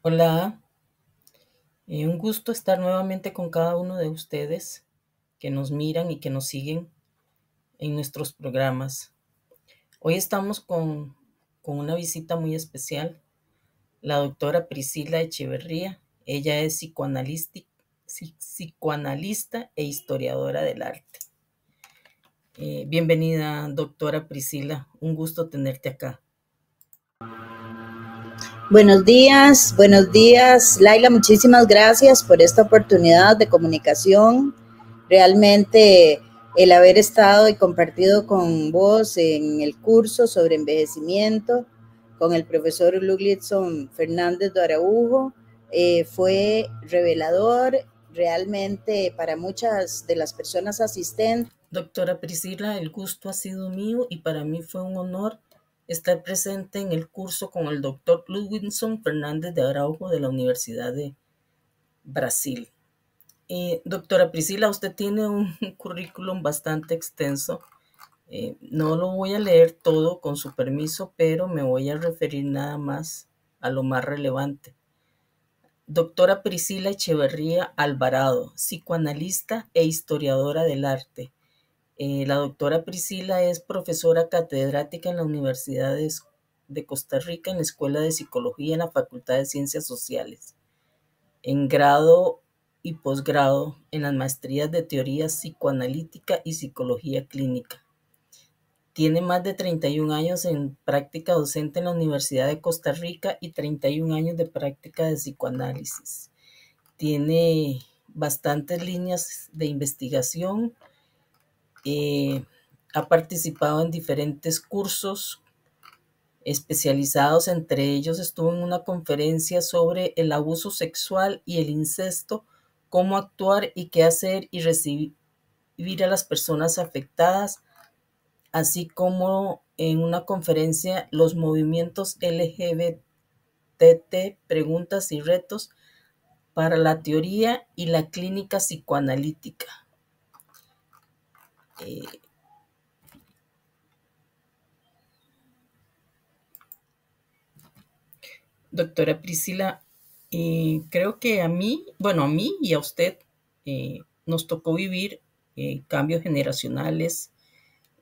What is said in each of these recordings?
Hola, un gusto estar nuevamente con cada uno de ustedes que nos miran y que nos siguen en nuestros programas. Hoy estamos con una visita muy especial, la doctora Priscila Echeverría. Ella es psicoanalista e historiadora del arte. Bienvenida, doctora Priscila. Un gusto tenerte acá. Buenos días, Laila, muchísimas gracias por esta oportunidad de comunicación. Realmente el haber estado y compartido con vos en el curso sobre envejecimiento con el profesor Luglitson Fernández de Araujo fue revelador realmente para muchas de las personas asistentes. Doctora Priscila, el gusto ha sido mío y para mí fue un honor estar presente en el curso con el doctor Ludwigson Fernández de Araujo de la Universidad de Brasil. Doctora Priscila, usted tiene un currículum bastante extenso. No lo voy a leer todo con su permiso, pero me voy a referir nada más a lo más relevante. Doctora Priscila Echeverría Alvarado, psicoanalista e historiadora del arte. La doctora Priscila es profesora catedrática en la Universidad de Costa Rica en la Escuela de Psicología en la Facultad de Ciencias Sociales, en grado y posgrado en las maestrías de teoría psicoanalítica y psicología clínica. Tiene más de 31 años en práctica docente en la Universidad de Costa Rica y 31 años de práctica de psicoanálisis. Tiene bastantes líneas de investigación. Ha participado en diferentes cursos especializados, entre ellos estuvo en una conferencia sobre el abuso sexual y el incesto, cómo actuar y qué hacer y recibir a las personas afectadas, así como en una conferencia los movimientos LGBT, preguntas y retos para la teoría y la clínica psicoanalítica. Doctora Priscila, creo que a mí y a usted nos tocó vivir cambios generacionales,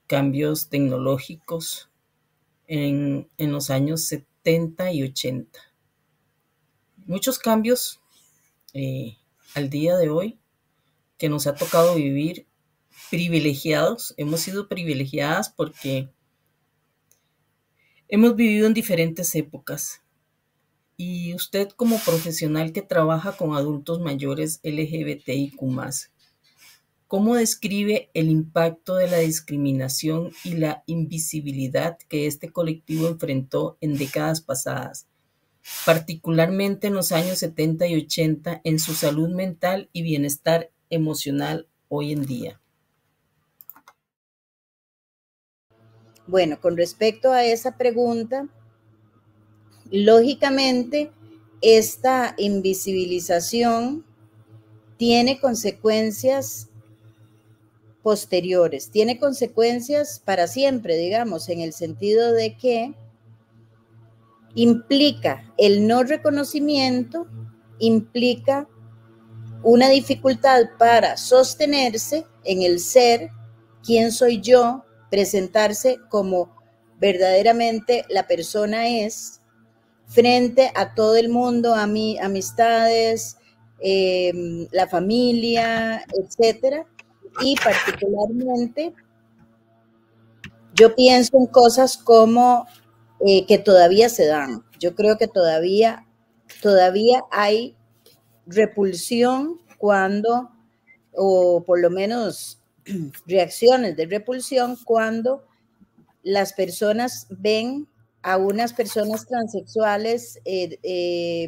cambios tecnológicos en los años 70 y 80. Muchos cambios eh, al día de hoy que nos ha tocado vivir privilegiados. Hemos sido privilegiadas porque hemos vivido en diferentes épocas. Y usted como profesional que trabaja con adultos mayores LGBTIQ+, ¿cómo describe el impacto de la discriminación y la invisibilidad que este colectivo enfrentó en décadas pasadas, particularmente en los años 70 y 80, en su salud mental y bienestar emocional hoy en día? Bueno, con respecto a esa pregunta, lógicamente, esta invisibilización tiene consecuencias posteriores, tiene consecuencias para siempre, digamos, en el sentido de que implica el no reconocimiento, implica una dificultad para sostenerse en el ser, quién soy yo, presentarse como verdaderamente la persona es, frente a todo el mundo, a mi amistades, la familia, etcétera. Y particularmente, yo pienso en cosas como que todavía se dan. Yo creo que todavía hay repulsión cuando, o por lo menos reacciones de repulsión cuando las personas ven a unas personas transexuales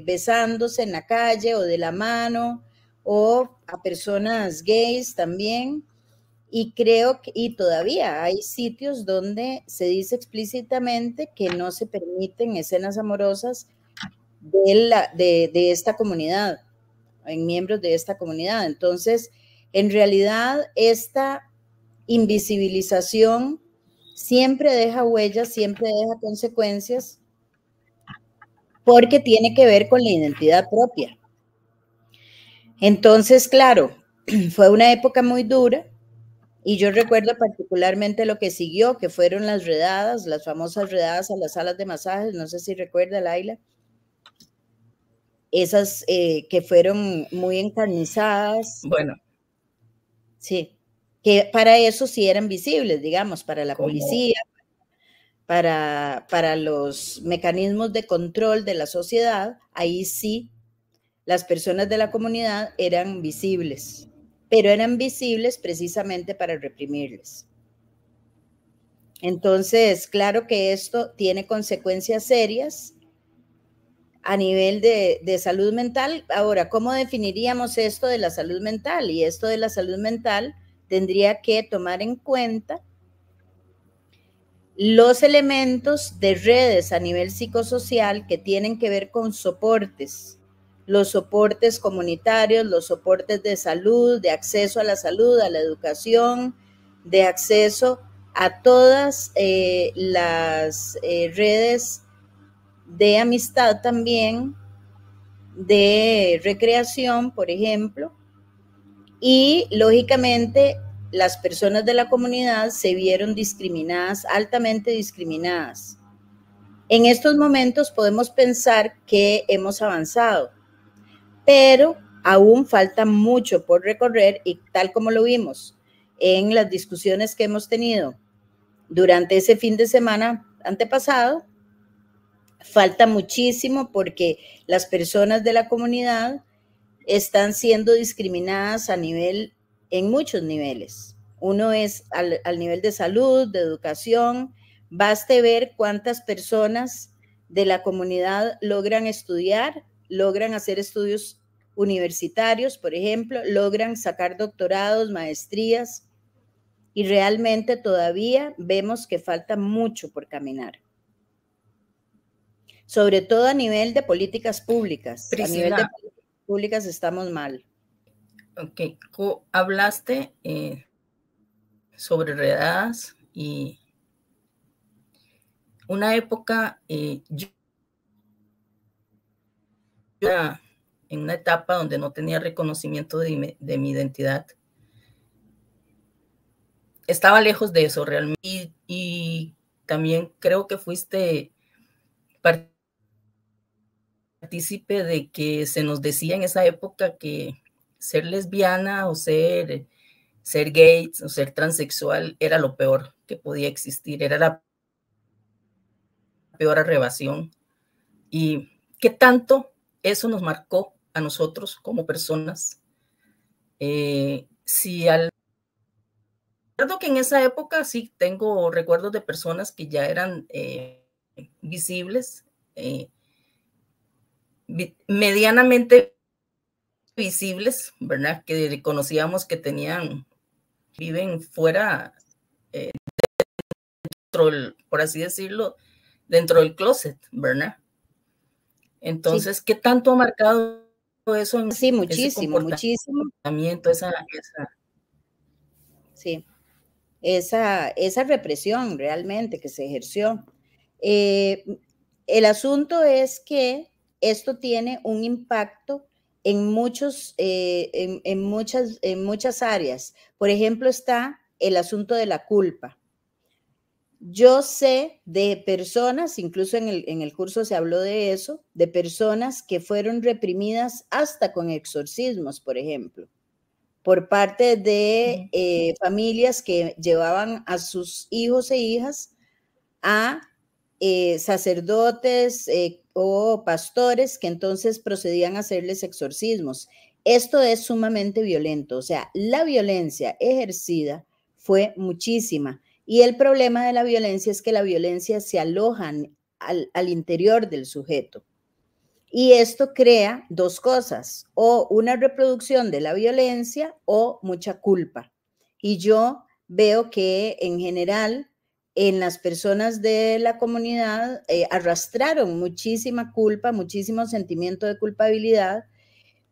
besándose en la calle o de la mano, o a personas gays también. Y creo que y todavía hay sitios donde se dice explícitamente que no se permiten escenas amorosas de esta comunidad, en miembros de esta comunidad. Entonces, en realidad, esta invisibilización siempre deja huellas, siempre deja consecuencias porque tiene que ver con la identidad propia. Entonces, claro, fue una época muy dura y yo recuerdo particularmente lo que siguió, que fueron las redadas, las famosas redadas a las salas de masajes, no sé si recuerda, Laila, esas que fueron muy encarnizadas. Bueno, Sí, que para eso sí eran visibles, digamos, para la como, policía, para los mecanismos de control de la sociedad, ahí sí las personas de la comunidad eran visibles, pero eran visibles precisamente para reprimirles. Entonces, claro que esto tiene consecuencias serias a nivel de salud mental. Ahora, ¿cómo definiríamos esto de la salud mental? Y esto de la salud mental tendría que tomar en cuenta los elementos de redes a nivel psicosocial que tienen que ver con soportes, los soportes comunitarios, los soportes de salud, de acceso a la salud, a la educación, de acceso a todas las redes de amistad también, de recreación, por ejemplo, y lógicamente las personas de la comunidad se vieron discriminadas, altamente discriminadas. En estos momentos podemos pensar que hemos avanzado, pero aún falta mucho por recorrer y tal como lo vimos en las discusiones que hemos tenido durante ese fin de semana antepasado, falta muchísimo porque las personas de la comunidad están siendo discriminadas a nivel, en muchos niveles. Uno es al nivel de salud, de educación. Baste ver cuántas personas de la comunidad logran estudiar, logran hacer estudios universitarios, por ejemplo, logran sacar doctorados, maestrías, y realmente todavía vemos que falta mucho por caminar. Sobre todo a nivel de políticas públicas. A nivel de Priscila, políticas públicas estamos mal. okay, hablaste sobre redadas y una época, yo era en una etapa donde no tenía reconocimiento de mi identidad. Estaba lejos de eso realmente y también creo que fuiste partícipe de que se nos decía en esa época que ser lesbiana o ser gay o ser transexual era lo peor que podía existir, era la peor arrebación. Y qué tanto eso nos marcó a nosotros como personas. Si al recuerdo que en esa época sí tengo recuerdos de personas que ya eran visibles, medianamente visibles, ¿verdad? Que conocíamos que tenían, viven fuera, por así decirlo, dentro del closet, ¿verdad? Sí, Entonces, ¿qué tanto ha marcado eso en sí, ese muchísimo, muchísimo. comportamiento, Sí, esa represión realmente que se ejerció. El asunto es que esto tiene un impacto en, en muchas áreas. Por ejemplo, está el asunto de la culpa. Yo sé de personas, incluso en el curso se habló de eso, de personas que fueron reprimidas hasta con exorcismos, por ejemplo, por parte de familias que llevaban a sus hijos e hijas a sacerdotes o pastores que entonces procedían a hacerles exorcismos. Esto es sumamente violento, o sea, la violencia ejercida fue muchísima. Y el problema de la violencia es que la violencia se aloja al interior del sujeto. Y esto crea dos cosas, o una reproducción de la violencia o mucha culpa. Y yo veo que en general en las personas de la comunidad arrastraron muchísima culpa, muchísimo sentimiento de culpabilidad.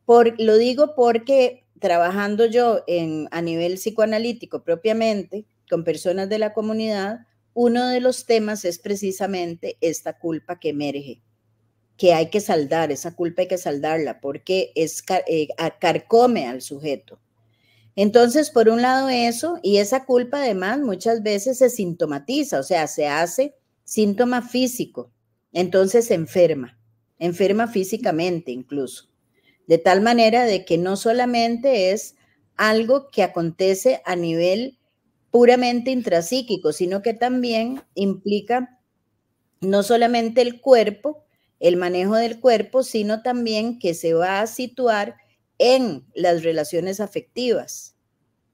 Lo digo porque trabajando yo a nivel psicoanalítico propiamente con personas de la comunidad, uno de los temas es precisamente esta culpa que emerge. que hay que saldar, esa culpa hay que saldarla porque carcome al sujeto. Entonces, por un lado eso, y esa culpa además muchas veces se sintomatiza, o sea, se hace síntoma físico, entonces se enferma físicamente incluso, de tal manera de que no solamente es algo que acontece a nivel puramente intrapsíquico, sino que también implica no solamente el cuerpo, el manejo del cuerpo, sino también que se va a situar en las relaciones afectivas.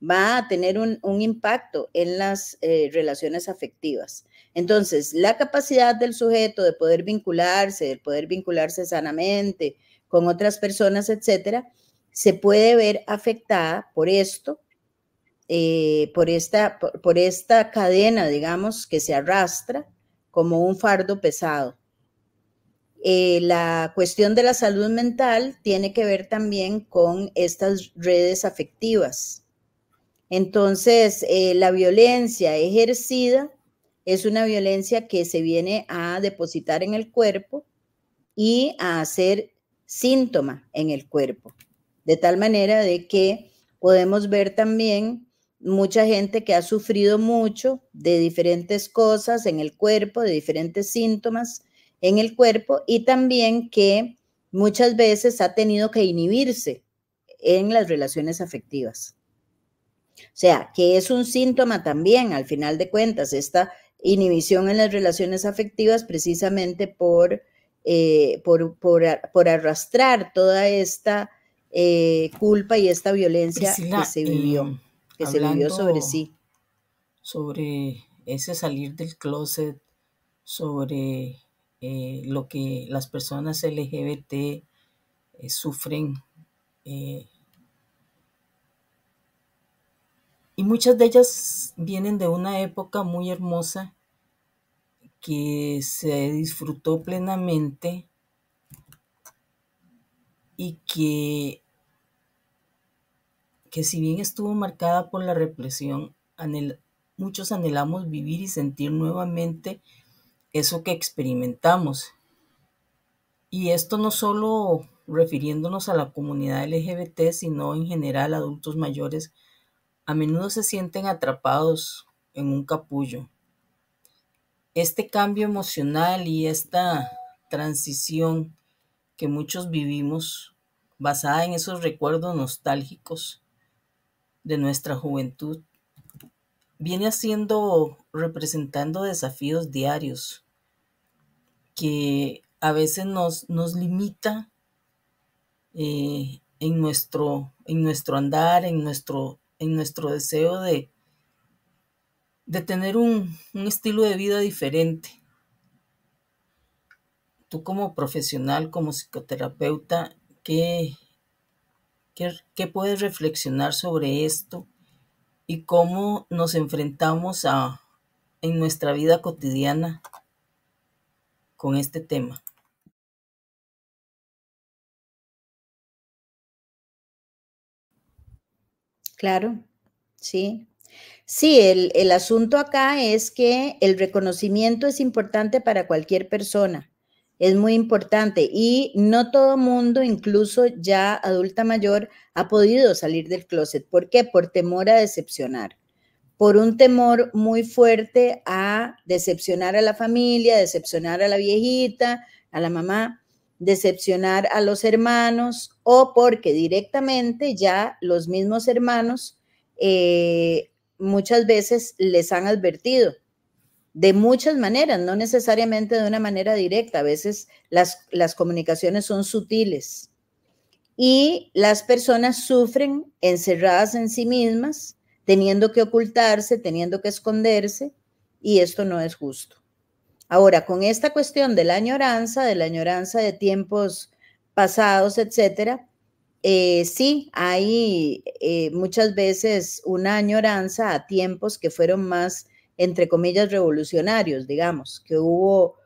Va a tener un impacto en las relaciones afectivas. Entonces, la capacidad del sujeto de poder vincularse sanamente con otras personas, etcétera, se puede ver afectada por esto, por esta cadena, digamos, que se arrastra como un fardo pesado. La cuestión de la salud mental tiene que ver también con estas redes afectivas. Entonces, la violencia ejercida es una violencia que se viene a depositar en el cuerpo y a hacer síntoma en el cuerpo, de tal manera de que podemos ver también mucha gente que ha sufrido mucho de diferentes cosas en el cuerpo, de diferentes síntomas en el cuerpo, y también que muchas veces ha tenido que inhibirse en las relaciones afectivas. O sea, que es un síntoma también, al final de cuentas, esta inhibición en las relaciones afectivas precisamente por arrastrar toda esta culpa y esta violencia Priscila, que se vivió sobre hablando sí. sobre ese salir del closet, sobre lo que las personas LGBT sufren, y muchas de ellas vienen de una época muy hermosa que se disfrutó plenamente y que si bien estuvo marcada por la represión, muchos anhelamos vivir y sentir nuevamente eso que experimentamos. Y esto no solo refiriéndonos a la comunidad LGBT, sino en general adultos mayores, a menudo se sienten atrapados en un capullo. Este cambio emocional y esta transición que muchos vivimos, basada en esos recuerdos nostálgicos de nuestra juventud, viene representando desafíos diarios que a veces nos limita en nuestro andar, en nuestro deseo de tener un estilo de vida diferente. Tú como profesional, como psicoterapeuta, ¿qué puedes reflexionar sobre esto y cómo nos enfrentamos en nuestra vida cotidiana con este tema? Claro, sí. Sí, el asunto acá es que el reconocimiento es importante para cualquier persona, es muy importante y no todo mundo, incluso ya adulta mayor, ha podido salir del closet. ¿Por qué? Por temor a decepcionar, por un temor muy fuerte a decepcionar a la familia, decepcionar a la viejita, a la mamá, decepcionar a los hermanos o porque directamente ya los mismos hermanos muchas veces les han advertido de muchas maneras, no necesariamente de una manera directa, a veces las comunicaciones son sutiles y las personas sufren encerradas en sí mismas, teniendo que ocultarse, teniendo que esconderse, y esto no es justo. Ahora, con esta cuestión de la añoranza de tiempos pasados, etcétera, sí, hay muchas veces una añoranza a tiempos que fueron más, entre comillas, revolucionarios, digamos, que hubo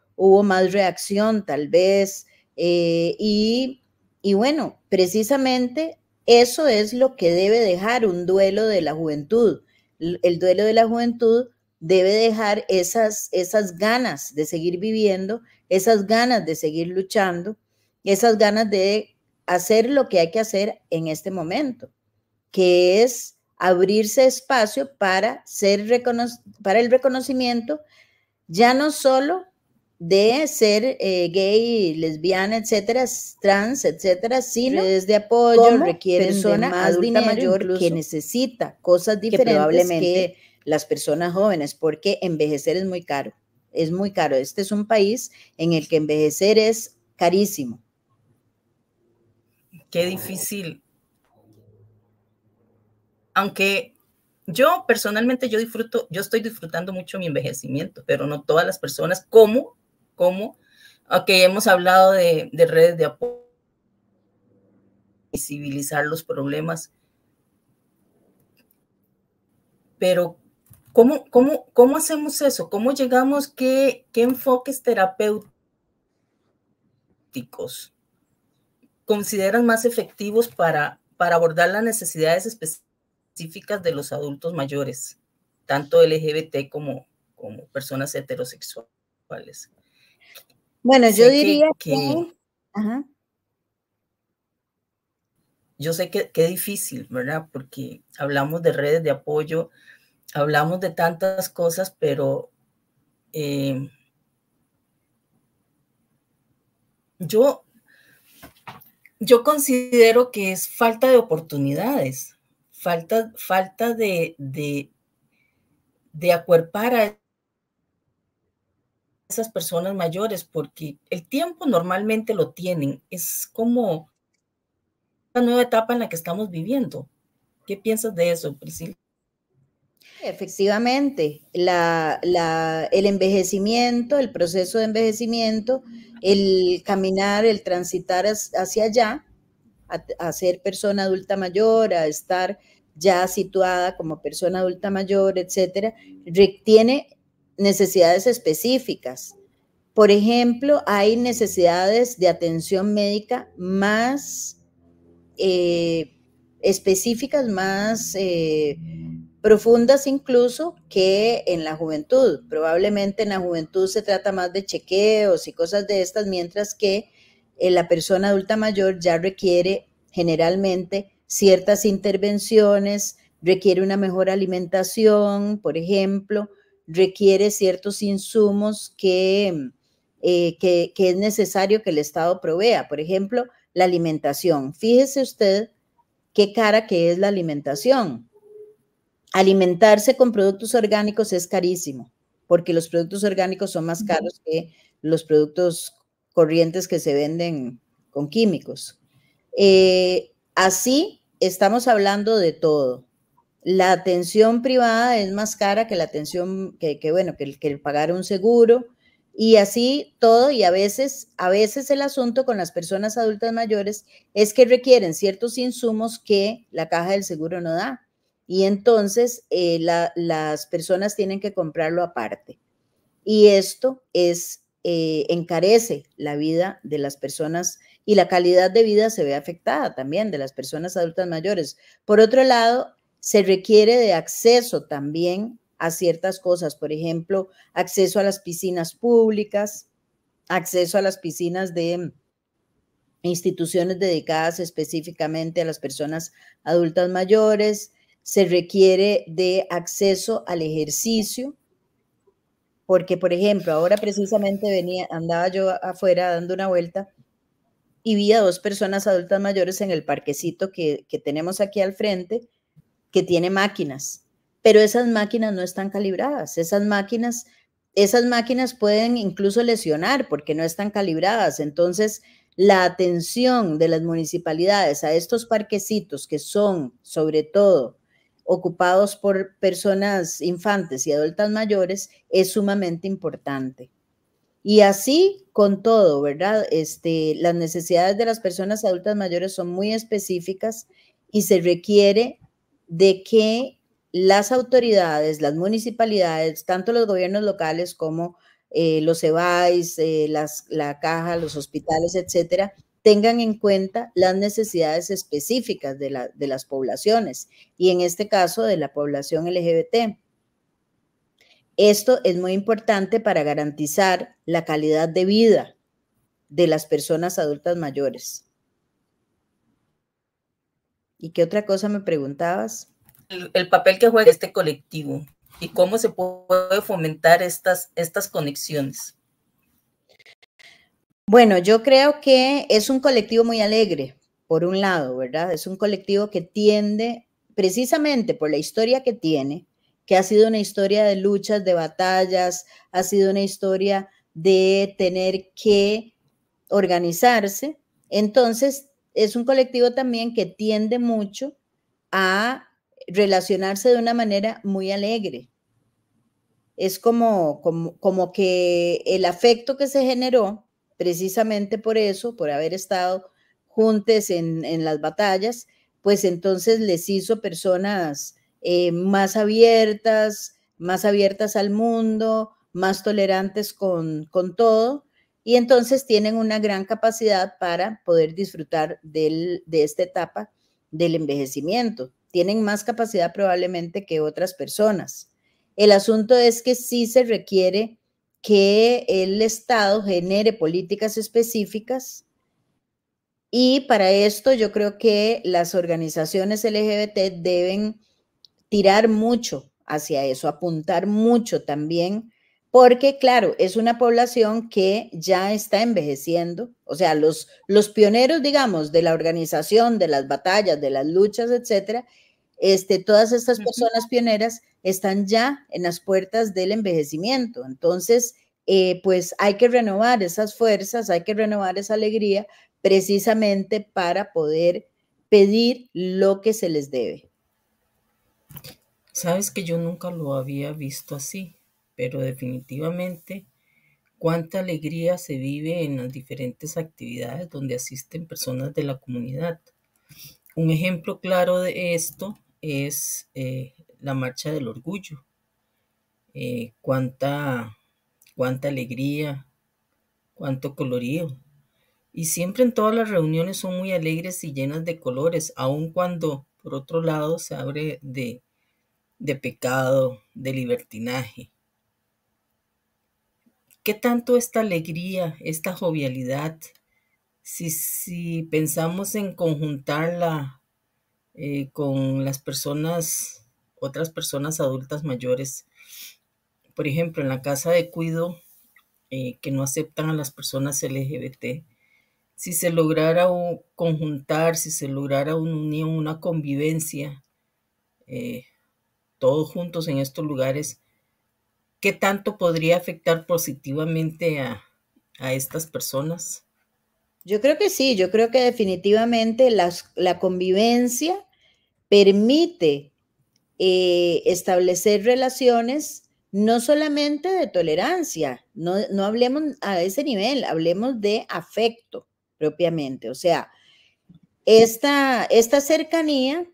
más reacción tal vez, y bueno, precisamente eso es lo que debe dejar un duelo de la juventud. El duelo de la juventud debe dejar esas ganas de seguir viviendo, esas ganas de seguir luchando, esas ganas de hacer lo que hay que hacer en este momento, que es abrirse espacio para para el reconocimiento, ya no solo de ser gay, lesbiana, etcétera, trans, etcétera, sino redes de apoyo requieren persona de más dinero mayor que necesita cosas diferentes que probablemente las personas jóvenes, porque envejecer es muy caro. Es muy caro. Este es un país en el que envejecer es carísimo. Qué difícil. Aunque yo personalmente yo estoy disfrutando mucho mi envejecimiento, pero no todas las personas, como, aunque hemos hablado de redes de apoyo, visibilizar los problemas, pero ¿cómo hacemos eso? ¿Cómo llegamos? ¿Qué enfoques terapéuticos consideran más efectivos para abordar las necesidades específicas de los adultos mayores, tanto LGBT como personas heterosexuales? Bueno, yo diría que ajá. Yo sé que es difícil, ¿verdad? Porque hablamos de redes de apoyo, hablamos de tantas cosas, pero yo considero que es falta de oportunidades, falta de acuerpar a esas personas mayores, porque el tiempo normalmente lo tienen, es como una nueva etapa en la que estamos viviendo. ¿Qué piensas de eso, Priscila? Efectivamente, el envejecimiento, el proceso de envejecimiento, el caminar, el transitar hacia allá, a ser persona adulta mayor, a estar ya situada como persona adulta mayor, etcétera, tiene necesidades específicas. Por ejemplo, hay necesidades de atención médica más específicas, más profundas incluso que en la juventud. Probablemente en la juventud se trata más de chequeos y cosas de estas, mientras que la persona adulta mayor ya requiere generalmente ciertas intervenciones, requiere una mejor alimentación, por ejemplo, requiere ciertos insumos que es necesario que el Estado provea. Por ejemplo, la alimentación. Fíjese usted qué cara que es la alimentación. Alimentarse con productos orgánicos es carísimo, porque los productos orgánicos son más caros que los productos corrientes que se venden con químicos. Así estamos hablando de todo. La atención privada es más cara que la atención que el pagar un seguro, y así todo. Y a veces el asunto con las personas adultas mayores es que requieren ciertos insumos que la caja del seguro no da, y entonces las personas tienen que comprarlo aparte, y esto encarece la vida de las personas, y la calidad de vida se ve afectada también de las personas adultas mayores. Por otro lado, se requiere de acceso también a ciertas cosas, por ejemplo, acceso a las piscinas públicas, acceso a las piscinas de instituciones dedicadas específicamente a las personas adultas mayores. Se requiere de acceso al ejercicio, porque, por ejemplo, ahora precisamente andaba yo afuera dando una vuelta y vi a 2 personas adultas mayores en el parquecito que tenemos aquí al frente, que tiene máquinas, pero esas máquinas no están calibradas. Esas máquinas pueden incluso lesionar porque no están calibradas. Entonces, la atención de las municipalidades a estos parquecitos, que son sobre todo ocupados por personas infantes y adultas mayores, es sumamente importante. Y así con todo, ¿verdad? Las necesidades de las personas adultas mayores son muy específicas, y se requiere de que las autoridades, las municipalidades, tanto los gobiernos locales como los EBAIS, la caja, los hospitales, etcétera, tengan en cuenta las necesidades específicas de las poblaciones, y en este caso de la población LGBT. Esto es muy importante para garantizar la calidad de vida de las personas adultas mayores. ¿Y qué otra cosa me preguntabas? El papel que juega este colectivo y cómo se puede fomentar estas conexiones. Bueno, yo creo que es un colectivo muy alegre, por un lado, ¿verdad? Es un colectivo que tiende, precisamente por la historia que tiene, que ha sido una historia de luchas, de batallas, ha sido una historia de tener que organizarse. Entonces, es un colectivo también que tiende mucho a relacionarse de una manera muy alegre. Es como que el afecto que se generó, precisamente por eso, por haber estado juntos en las batallas, pues entonces les hizo personas más abiertas al mundo, más tolerantes con todo, y entonces tienen una gran capacidad para poder disfrutar de esta etapa del envejecimiento. Tienen más capacidad probablemente que otras personas. El asunto es que sí se requiere que el Estado genere políticas específicas y para esto yo creo que las organizaciones LGBT deben tirar mucho hacia eso, apuntar mucho también, porque claro, es una población que ya está envejeciendo, o sea, los pioneros, digamos, de la organización, de las batallas, de las luchas, etcétera, todas estas personas pioneras están ya en las puertas del envejecimiento. Entonces, pues hay que renovar esas fuerzas, hay que renovar esa alegría precisamente para poder pedir lo que se les debe. Sabes que yo nunca lo había visto así, pero definitivamente cuánta alegría se vive en las diferentes actividades donde asisten personas de la comunidad. Un ejemplo claro de esto es la Marcha del Orgullo. Cuánta alegría, cuánto colorido. Y siempre en todas las reuniones son muy alegres y llenas de colores, aun cuando por otro lado se abre de pecado, de libertinaje. ¿Qué tanto esta alegría, esta jovialidad, si pensamos en conjuntarla con las personas, otras personas adultas mayores, por ejemplo, en la casa de cuido que no aceptan a las personas LGBT, si se lograra conjuntar, si se lograra una unión, una convivencia, todos juntos en estos lugares, ¿qué tanto podría afectar positivamente a estas personas? Yo creo que sí, yo creo que definitivamente la convivencia permite establecer relaciones no solamente de tolerancia, no hablemos a ese nivel, hablemos de afecto propiamente. O sea, esta cercanía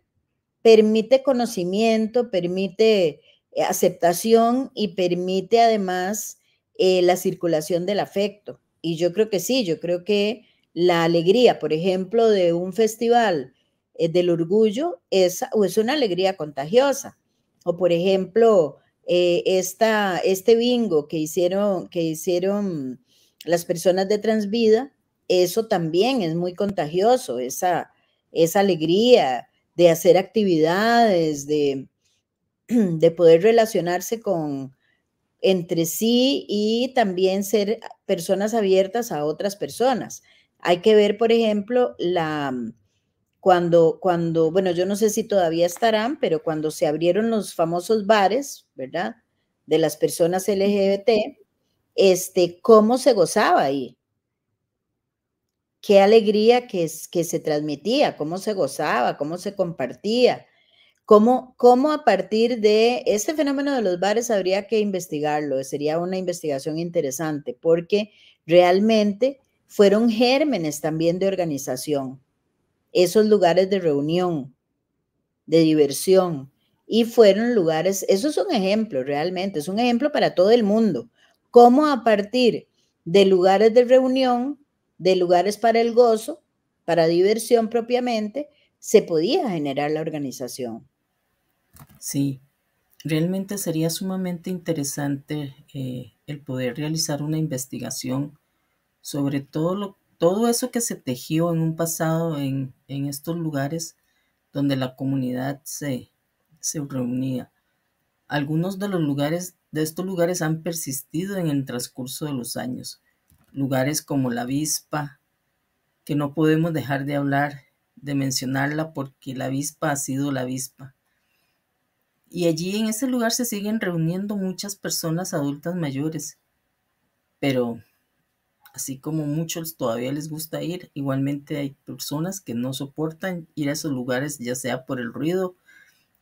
permite conocimiento, permite aceptación y permite además la circulación del afecto. Y yo creo que sí, yo creo que la alegría, por ejemplo, de un festival del orgullo es una alegría contagiosa. O por ejemplo, este bingo que hicieron las personas de Transvida, eso también es muy contagioso, esa alegría de hacer actividades, de poder relacionarse entre sí y también ser personas abiertas a otras personas. Hay que ver, por ejemplo, bueno, yo no sé si todavía estarán, pero cuando se abrieron los famosos bares, ¿verdad? De las personas LGBT, cómo se gozaba ahí. Qué alegría que se transmitía, cómo se gozaba, cómo se compartía. ¿Cómo a partir de este fenómeno de los bares habría que investigarlo? Sería una investigación interesante porque realmente fueron gérmenes también de organización, esos lugares de reunión, de diversión, y fueron lugares, eso es un ejemplo realmente, es un ejemplo para todo el mundo, cómo a partir de lugares de reunión, de lugares para el gozo, para diversión propiamente, se podía generar la organización. Sí, realmente sería sumamente interesante el poder realizar una investigación sobre todo eso que se tejió en un pasado en estos lugares donde la comunidad se reunía. Algunos de estos lugares han persistido en el transcurso de los años. Lugares como la Avispa, que no podemos dejar de hablar, de mencionarla porque la Avispa ha sido la Avispa. Y allí en ese lugar se siguen reuniendo muchas personas adultas mayores, pero así como muchos todavía les gusta ir, igualmente hay personas que no soportan ir a esos lugares, ya sea por el ruido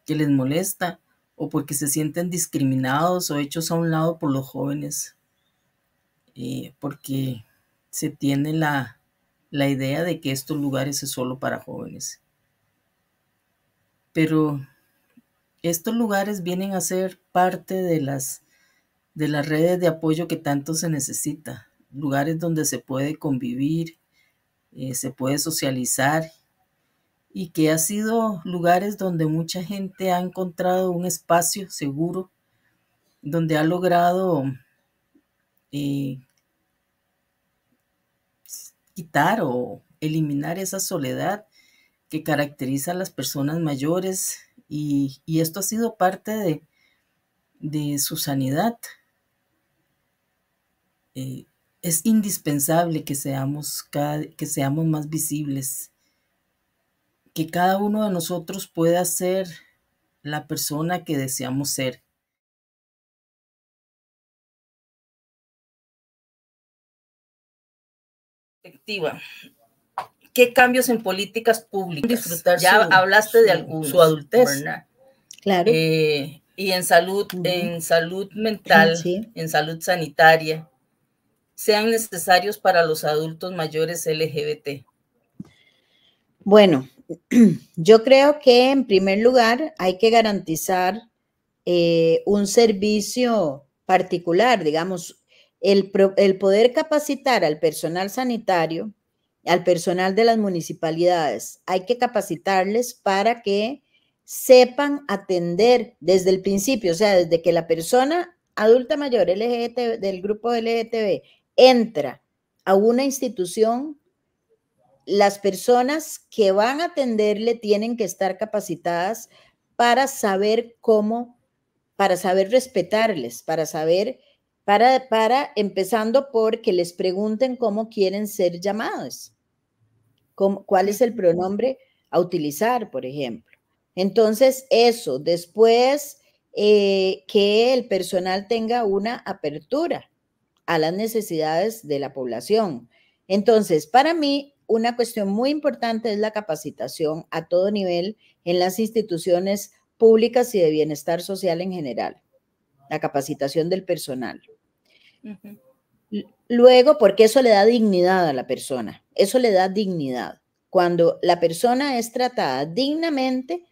que les molesta o porque se sienten discriminados o hechos a un lado por los jóvenes, porque se tiene la idea de que estos lugares es solo para jóvenes. Pero estos lugares vienen a ser parte de las redes de apoyo que tanto se necesita, lugares donde se puede convivir, se puede socializar y que ha sido lugares donde mucha gente ha encontrado un espacio seguro, donde ha logrado eh, quitar o eliminar esa soledad que caracteriza a las personas mayores y esto ha sido parte de su sanidad. Es indispensable que seamos más visibles, que cada uno de nosotros pueda ser la persona que deseamos ser. Perspectiva. ¿Qué cambios en políticas públicas? Disfrutar ya hablaste de algunos, su adultez, ¿verdad? Claro. Y en salud, en salud mental, sí, en salud sanitaria, sean necesarios para los adultos mayores LGBT. Bueno, yo creo que en primer lugar hay que garantizar un servicio particular, digamos, el poder capacitar al personal sanitario, al personal de las municipalidades, hay que capacitarles para que sepan atender desde el principio, o sea, desde que la persona adulta mayor LGBT, del grupo LGTB entra a una institución, las personas que van a atenderle tienen que estar capacitadas para saber cómo, para saber respetarles, para saber, empezando por que les pregunten cómo quieren ser llamados, cuál es el pronombre a utilizar, por ejemplo. Entonces, eso, después que el personal tenga una apertura a las necesidades de la población. Entonces, para mí, una cuestión muy importante es la capacitación a todo nivel en las instituciones públicas y de bienestar social en general, la capacitación del personal. Luego, porque eso le da dignidad a la persona, eso le da dignidad. Cuando la persona es tratada dignamente,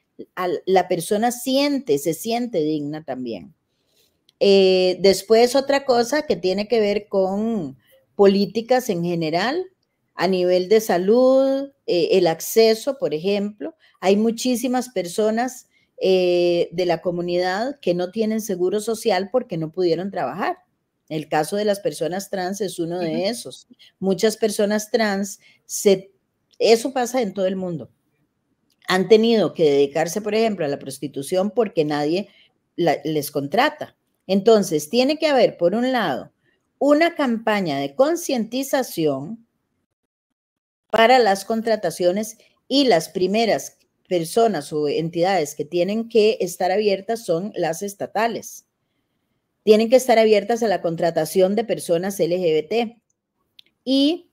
la persona se siente digna también. Después otra cosa que tiene que ver con políticas en general, a nivel de salud, el acceso, por ejemplo. Hay muchísimas personas de la comunidad que no tienen seguro social porque no pudieron trabajar. El caso de las personas trans es uno de esos. Muchas personas trans, eso pasa en todo el mundo. Han tenido que dedicarse, por ejemplo, a la prostitución porque nadie les contrata. Entonces, tiene que haber, por un lado, una campaña de concientización para las contrataciones y las primeras personas o entidades que tienen que estar abiertas son las estatales. Tienen que estar abiertas a la contratación de personas LGBT. Y,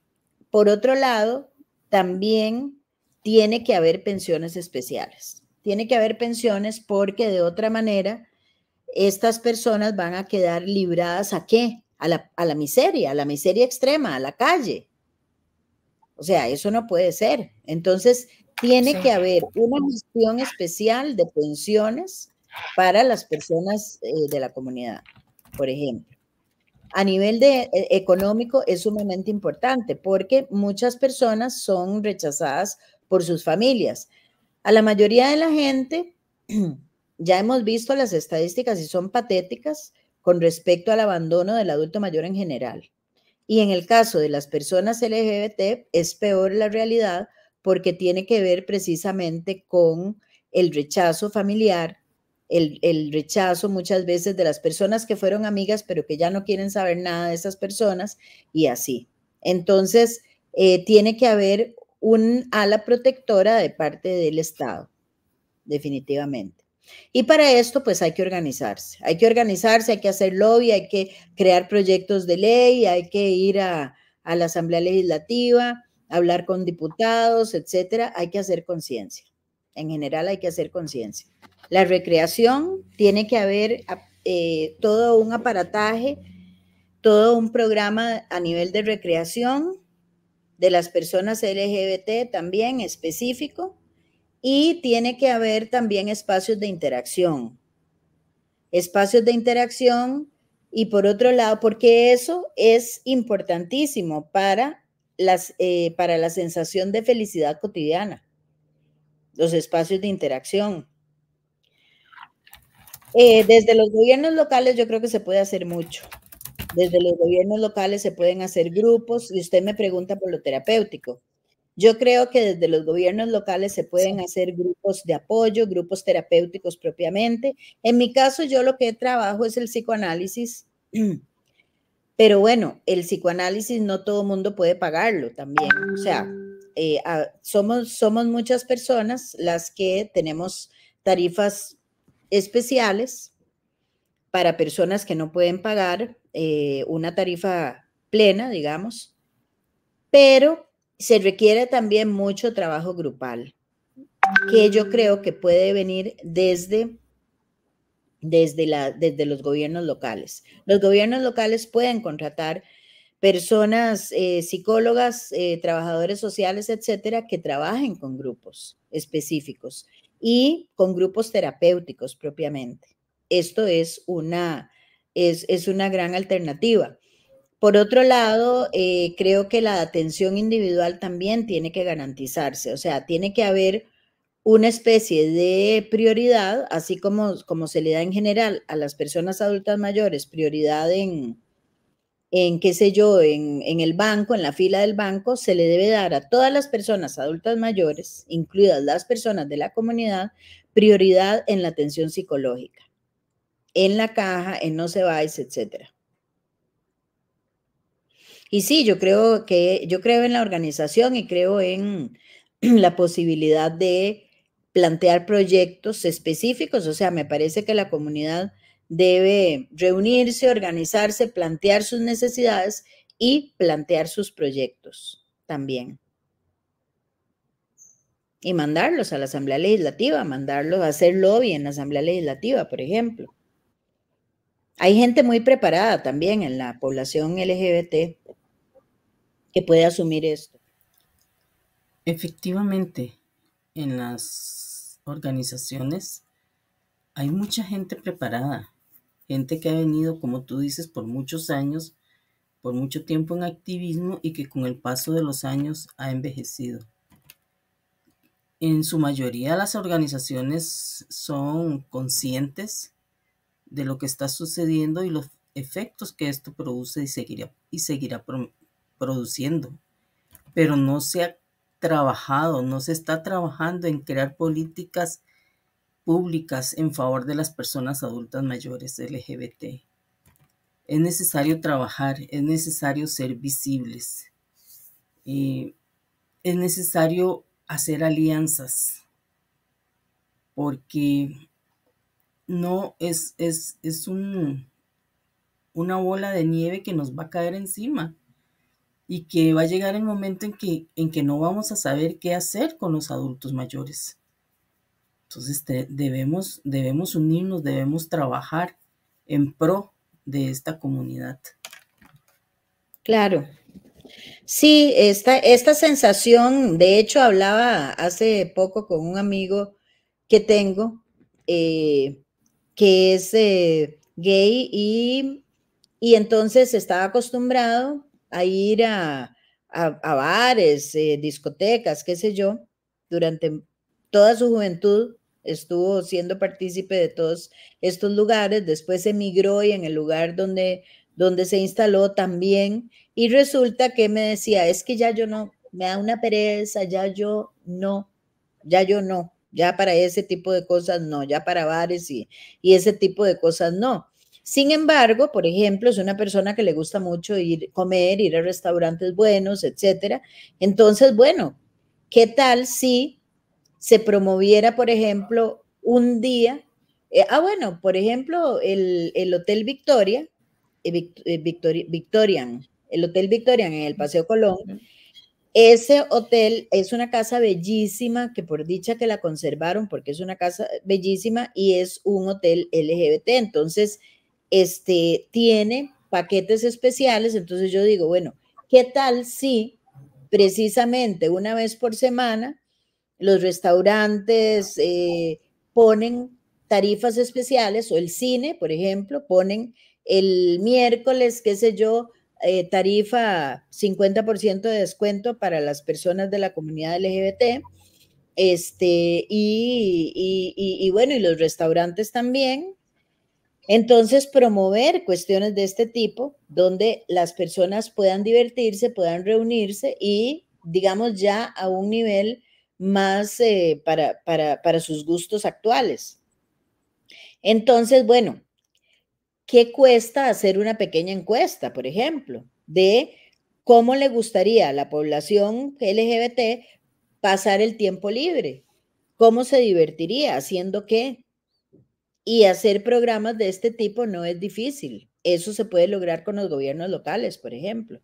por otro lado, también tiene que haber pensiones especiales. Tiene que haber pensiones porque de otra manera estas personas van a quedar libradas ¿a qué? A la miseria extrema, a la calle. O sea, eso no puede ser. Entonces, tiene que haber una gestión especial de pensiones para las personas de la comunidad, por ejemplo. A nivel económico es sumamente importante porque muchas personas son rechazadas por sus familias. A la mayoría de la gente ya hemos visto las estadísticas y son patéticas con respecto al abandono del adulto mayor en general. Y en el caso de las personas LGBT es peor la realidad porque tiene que ver precisamente con el rechazo familiar, el rechazo muchas veces de las personas que fueron amigas pero que ya no quieren saber nada de esas personas y así. Entonces, tiene que haber un ala protectora de parte del Estado, definitivamente. Y para esto, pues hay que organizarse, hay que hacer lobby, hay que crear proyectos de ley, hay que ir a la Asamblea Legislativa, hablar con diputados, etcétera. Hay que hacer conciencia. En general hay que hacer conciencia. La recreación, tiene que haber todo un aparataje, todo un programa a nivel de recreación de las personas LGBT también específico, y tiene que haber también espacios de interacción. Espacios de interacción y por otro lado, porque eso es importantísimo para la sensación de felicidad cotidiana, los espacios de interacción. Desde los gobiernos locales yo creo que se puede hacer mucho. Desde los gobiernos locales se pueden hacer grupos y usted me pregunta por lo terapéutico. Yo creo que desde los gobiernos locales se pueden hacer grupos de apoyo, grupos terapéuticos propiamente. En mi caso, yo lo que trabajo es el psicoanálisis, pero bueno, el psicoanálisis no todo el mundo puede pagarlo también. O sea, somos muchas personas las que tenemos tarifas especiales para personas que no pueden pagar una tarifa plena, digamos, pero se requiere también mucho trabajo grupal, que yo creo que puede venir desde los gobiernos locales. Los gobiernos locales pueden contratar personas, psicólogas, trabajadores sociales, etcétera, que trabajen con grupos específicos y con grupos terapéuticos propiamente. Esto es una gran alternativa. Por otro lado, creo que la atención individual también tiene que garantizarse, o sea, tiene que haber una especie de prioridad, así como se le da en general a las personas adultas mayores, prioridad en qué sé yo, en el banco, en la fila del banco, se le debe dar a todas las personas adultas mayores, incluidas las personas de la comunidad, prioridad en la atención psicológica, en la caja, en no se vais, etcétera. Y sí, yo creo en la organización y creo en la posibilidad de plantear proyectos específicos, o sea, me parece que la comunidad debe reunirse, organizarse, plantear sus necesidades y plantear sus proyectos también. Y mandarlos a la Asamblea Legislativa, mandarlos a hacer lobby en la Asamblea Legislativa, por ejemplo. Hay gente muy preparada también en la población LGBT que puede asumir esto. Efectivamente, en las organizaciones hay mucha gente preparada, gente que ha venido, como tú dices, por muchos años, por mucho tiempo en activismo y que con el paso de los años ha envejecido. En su mayoría las organizaciones son conscientes de lo que está sucediendo y los efectos que esto produce y seguirá produciendo. Pero no se ha trabajado, no se está trabajando en crear políticas públicas en favor de las personas adultas mayores LGBT. Es necesario trabajar, es necesario ser visibles, es necesario hacer alianzas, porque no es una bola de nieve que nos va a caer encima y que va a llegar el momento en que no vamos a saber qué hacer con los adultos mayores. Entonces debemos unirnos, debemos trabajar en pro de esta comunidad. Claro. Sí, esta sensación, de hecho hablaba hace poco con un amigo que tengo, que es gay y entonces estaba acostumbrado a ir a bares, discotecas, qué sé yo, durante toda su juventud estuvo siendo partícipe de todos estos lugares, después emigró y en el lugar donde se instaló también, y resulta que me decía, es que ya yo no, me da una pereza, ya yo no, ya para ese tipo de cosas no, ya para bares y ese tipo de cosas no. Sin embargo, por ejemplo, es una persona que le gusta mucho ir comer, ir a restaurantes buenos, etcétera. Entonces, bueno, ¿qué tal si se promoviera, por ejemplo, un día? Bueno, por ejemplo, el Hotel Victoria, Victorian, el Hotel Victorian en el Paseo Colón. Ese hotel es una casa bellísima, que por dicha que la conservaron, porque es una casa bellísima y es un hotel LGBT. Entonces, tiene paquetes especiales. Entonces yo digo, bueno, ¿qué tal si precisamente una vez por semana los restaurantes ponen tarifas especiales, o el cine, por ejemplo, ponen el miércoles, qué sé yo, tarifa 50% de descuento para las personas de la comunidad LGBT, y bueno, y los restaurantes también. Entonces, promover cuestiones de este tipo, donde las personas puedan divertirse, puedan reunirse y, digamos, ya a un nivel más para sus gustos actuales. Entonces, bueno, ¿qué cuesta hacer una pequeña encuesta, por ejemplo, de cómo le gustaría a la población LGBT pasar el tiempo libre? ¿Cómo se divertiría? ¿Haciendo qué? Y hacer programas de este tipo no es difícil. Eso se puede lograr con los gobiernos locales, por ejemplo.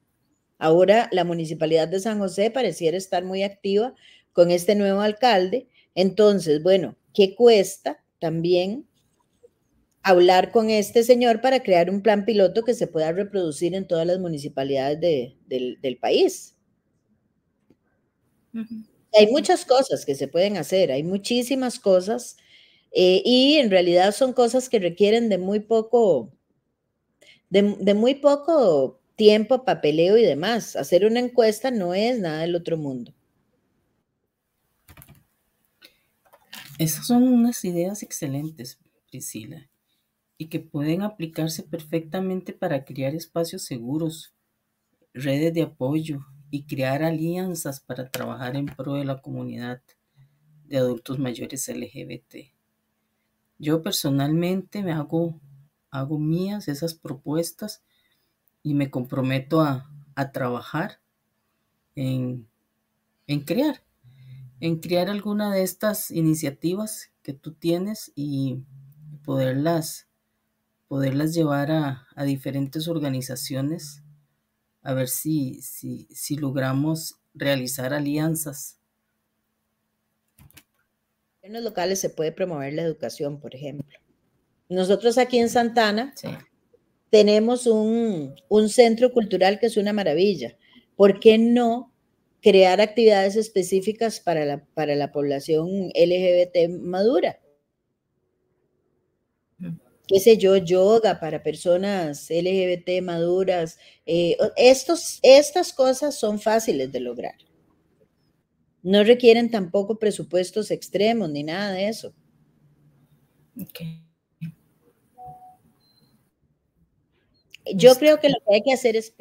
Ahora la Municipalidad de San José pareciera estar muy activa con este nuevo alcalde. Entonces, bueno, ¿qué cuesta también hablar con este señor para crear un plan piloto que se pueda reproducir en todas las municipalidades del país? Hay muchas cosas que se pueden hacer, hay muchísimas cosas, y en realidad son cosas que requieren de muy poco tiempo, papeleo y demás. Hacer una encuesta no es nada del otro mundo. Esas son unas ideas excelentes, Priscila, y que pueden aplicarse perfectamente para crear espacios seguros, redes de apoyo y crear alianzas para trabajar en pro de la comunidad de adultos mayores LGBT. Yo personalmente hago mías esas propuestas y me comprometo a trabajar en, en crear alguna de estas iniciativas que tú tienes y poderlas llevar a diferentes organizaciones, a ver si logramos realizar alianzas. En los locales se puede promover la educación, por ejemplo. Nosotros aquí en Santana Sí. tenemos un centro cultural que es una maravilla. ¿Por qué no crear actividades específicas para la población LGBT madura? Qué sé yo, yoga para personas LGBT maduras. Estas cosas son fáciles de lograr. No requieren tampoco presupuestos extremos ni nada de eso. Okay. Yo creo que lo que hay que hacer es...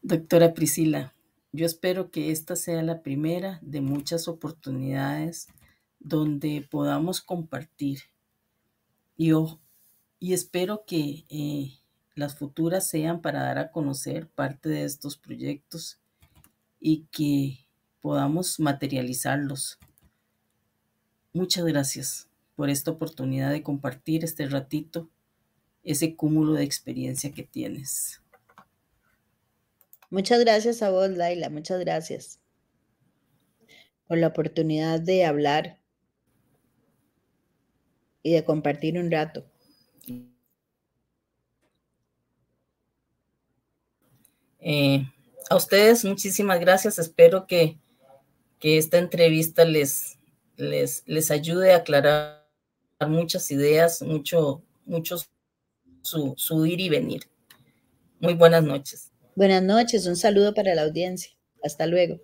Doctora Priscila, yo espero que esta sea la primera de muchas oportunidades donde podamos compartir y espero que las futuras sean para dar a conocer parte de estos proyectos y que podamos materializarlos. Muchas gracias por esta oportunidad de compartir este ratito, ese cúmulo de experiencia que tienes. Muchas gracias a vos, Laila, muchas gracias por la oportunidad de hablar y de compartir un rato. A ustedes muchísimas gracias. Espero que esta entrevista les ayude a aclarar muchas ideas, mucho su ir y venir. Muy buenas noches. Buenas noches, un saludo para la audiencia. Hasta luego.